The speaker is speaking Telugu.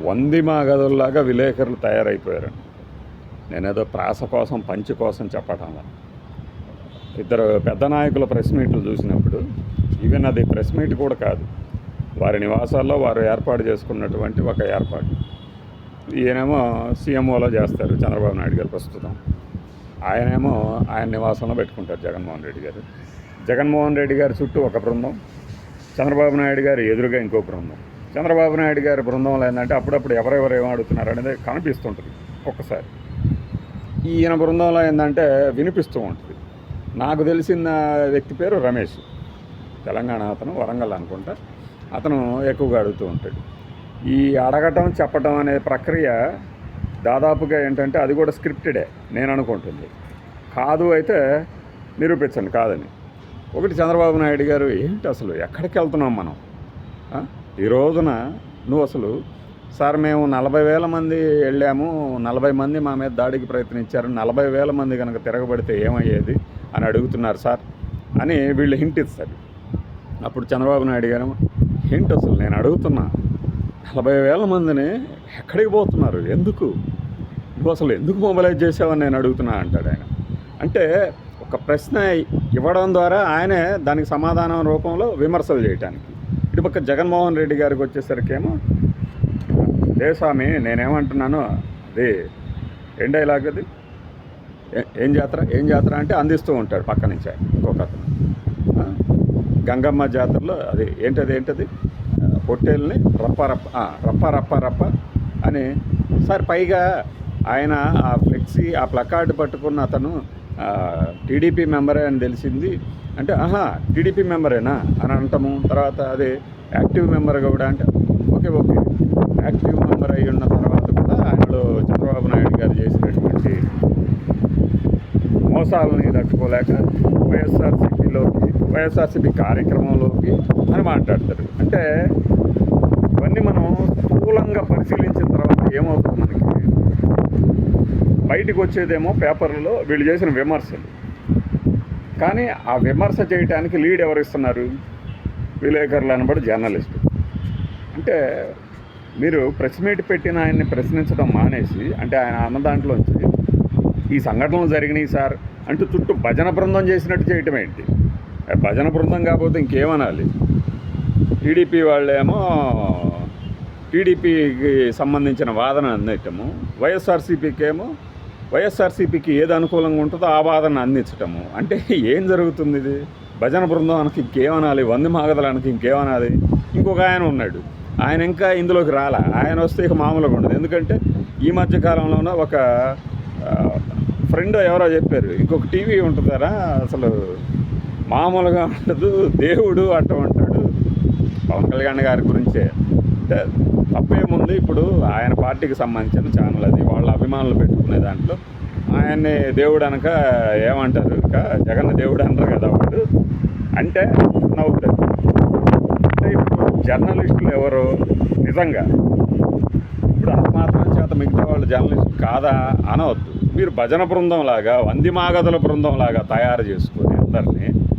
వందిమా గదుల్లాగా విలేకరులు తయారైపోయారు. నేనేదో ప్రాస కోసం పంచి కోసం చెప్పటంలా. ఇద్దరు పెద్ద నాయకుల ప్రెస్ మీట్లు చూసినప్పుడు, ఈవెన్ అది ప్రెస్ మీట్ కూడా కాదు, వారి నివాసాల్లో వారు ఏర్పాటు చేసుకున్నటువంటి ఒక ఏర్పాటు. ఈయనేమో సీఎంఓలో చేస్తారు చంద్రబాబు నాయుడు గారు ప్రస్తుతం, ఆయనేమో ఆయన నివాసంలో పెట్టుకుంటారు జగన్మోహన్ రెడ్డి గారు. జగన్మోహన్ రెడ్డి గారి చుట్టూ ఒక బృందం, చంద్రబాబు నాయుడు గారు ఎదురుగా ఇంకో బృందం. చంద్రబాబు నాయుడు గారి బృందంలో ఏంటంటే అప్పుడప్పుడు ఎవరెవరు ఏమాడుతున్నారు అనేది కనిపిస్తుంటుంది ఒక్కసారి. ఈయన బృందంలో ఏంటంటే వినిపిస్తూ ఉంటుంది. నాకు తెలిసిన వ్యక్తి పేరు రమేష్, తెలంగాణ అతను, వరంగల్ అనుకుంటా. అతను ఎక్కువగా అడుగుతూ ఉంటాడు. ఈ అడగటం చెప్పటం అనే ప్రక్రియ దాదాపుగా ఏంటంటే అది కూడా స్క్రిప్టెడే నేను అనుకుంటుంది. కాదు అయితే నిరూపించండి కాదని. ఒకటి, చంద్రబాబు నాయుడు గారు ఏంటి అసలు ఎక్కడికి వెళ్తున్నాం మనం? ఈ రోజున నువ్వు అసలు సార్ మేము 40,000 మంది వెళ్ళాము, 40 మంది మా మీద దాడికి ప్రయత్నించారు, 40,000 మంది కనుక తిరగబడితే ఏమయ్యేది అని అడుగుతున్నారు సార్ అని వీళ్ళు హింట్ ఇస్తారు. అప్పుడు చంద్రబాబు నాయుడు గారు హింట్ అసలు నేను అడుగుతున్నా, 40,000 మందిని ఎక్కడికి పోతున్నారు, ఎందుకు, నువ్వు అసలు ఎందుకు మొబిలైజ్ చేసావని నేను అడుగుతున్నా అంటాడు ఆయన. అంటే ఒక ప్రశ్న ఇవ్వడం ద్వారా ఆయనే దానికి సమాధానం రూపంలో విమర్శలు చేయటానికి. ఇటుపక్క జగన్మోహన్ రెడ్డి గారికి వచ్చేసరికేమో దేశామి నేనేమంటున్నాను, అది ఏం డైలాగ్, అది ఏం జాతర అంటే అందిస్తూ ఉంటాడు పక్క నుంచి ఇంకొక అతను. గంగమ్మ జాతరలో అది ఏంటది పొట్టేల్ని రప్ప అని సార్. పైగా ఆయన ఆ ఫ్లెక్సీ ఆ ప్లకార్డు పట్టుకున్న అతను టీడీపీ మెంబరే అని తెలిసింది అంటే, టీడీపీ మెంబరేనా అని అంటాము. తర్వాత అది యాక్టివ్ మెంబర్ కూడా అంటే ఓకే యాక్టివ్ మెంబర్ అయి ఉన్న తర్వాత కూడా ఆయనలో చంద్రబాబు నాయుడు గారు చేసినటువంటి మోసాలని తట్టుకోలేక వైఎస్ఆర్సీపీ కార్యక్రమంలోకి అని మాట్లాడతారు. అంటే ఇవన్నీ మనం స్థూలంగా పరిశీలించిన తర్వాత ఏమవుతుంది, మనకి బయటకు వచ్చేదేమో పేపర్లలో వీళ్ళు చేసిన విమర్శలు. కానీ ఆ విమర్శ చేయడానికి లీడ్ ఎవరు ఇస్తున్నారు? విలేకరులు అనబడి జర్నలిస్టు. అంటే మీరు ప్రెస్ మీట్ పెట్టిన ఆయన్ని ప్రశ్నించడం మానేసి, అంటే ఆయన అన్న దాంట్లోంచి ఈ సంఘటనలు జరిగినాయి సార్ అంటూ చుట్టూ భజన బృందం చేసినట్టు చేయటం ఏంటి? భజన బృందం కాకపోతే ఇంకేమనాలి? టీడీపీ వాళ్ళేమో టీడీపీకి సంబంధించిన వాదన అందించటము, వైఎస్ఆర్సీపీకి ఏది అనుకూలంగా ఉంటుందో ఆ వాదన అందించటము. అంటే ఏం జరుగుతుంది ఇది? భజన బృందానికి ఇంకేమనాలి, వంది మాగదలానికి ఇంకేమనాలి? ఇంకొక ఆయన ఉన్నాడు, ఆయన ఇంకా ఇందులోకి రాలా. ఆయన వస్తే ఇక మామూలుగా ఉండదు. ఎందుకంటే ఈ మధ్యకాలంలోనే ఒక ఫ్రెండ్ ఎవరో చెప్పారు, ఇంకొక టీవీ ఉంటుందారా అసలు మామూలుగా ఉండదు, దేవుడు అట్ట ఉంటాడు. పవన్ కళ్యాణ్ గారి గురించే. అంటే తప్పేముంది, ఇప్పుడు ఆయన పార్టీకి సంబంధించిన ఛానల్ అది, వాళ్ళ అభిమానులు పెట్టుకునే దాంట్లో ఆయన్ని దేవుడు అనక ఏమంటారు, ఇంకా జగన్ దేవుడు అంటారు కదా వాడు అంటే నవ్వుతారు. అంటే ఇప్పుడు జర్నలిస్టులు ఎవరు నిజంగా ఇప్పుడు అది మాత్రం చేత మిగతా వాళ్ళు జర్నలిస్టులు కాదా అనవద్దు. మీరు భజన బృందంలాగా, వంది మాగదుల బృందంలాగా తయారు చేసుకొని అందరినీ